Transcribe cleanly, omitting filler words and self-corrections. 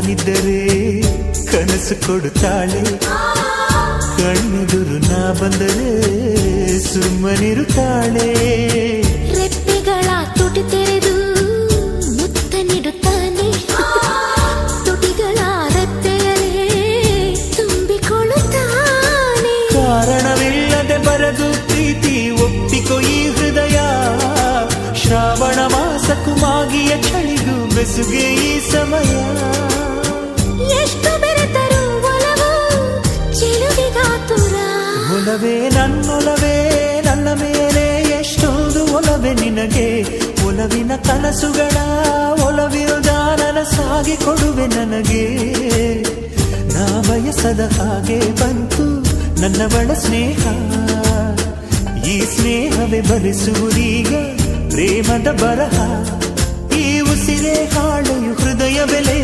ನಾನಿದ್ದರೆ ಕನಸು ಕೊಡುತ್ತಾಳೆ, ಕಣ್ಣೆದುರು ನಾ ಬಂದರೆ ಸುಮ್ಮನಿರುತ್ತಾಳೆ. ರೆಪ್ಪೆಗಳ ತುಟಿ ತೆರೆದು ಮುತ್ತ ನೀಡುತ್ತಾನೆ, ತುಟಿಗಳ ರೆಪ್ಪೆಯಲೇ ತುಂಬಿಕೊಳ್ಳುತ್ತಾನೆ. ಕಾರಣವಿಲ್ಲದೆ ಬರದು ಪ್ರೀತಿ ಒಪ್ಪಿಕೊ ಈ ಹೃದಯ, ಶ್ರಾವಣ ಮಾಸಕ್ಕೂ ಮಾಗಿಯ ಚಳಿಗೂ ಬೆಸುಗೆ ಈ ಸಮಯ. ಎಷ್ಟು ಬೆರೆತರೂ ಒಲವು ಚೆಲುವಿಗಾತುರ. ಒಲವೇ ನನ್ನೊಲವೇ ನನ್ನ ಮೇಲೆ ಎಷ್ಟೊಂದು ಒಲವೇ ನಿನಗೆ, ಒಲವಿನ ಕನಸುಗಳ ಒಲವಿರುದ ನನಸಾಗಿ ಕೊಡುವೆ ನನಗೆ. ನಾ ಬಯಸದ ಹಾಗೆ ಬಂತು ನನ್ನವಳ ಸ್ನೇಹ, ಈ ಸ್ನೇಹವೇ ಭರಿಸುವುದೀಗ ಪ್ರೇಮದ ಬರಹ. ಈ ಉಸಿರೇ ಹಾಳೆಯು ಹೃದಯ ಬೆಲೆ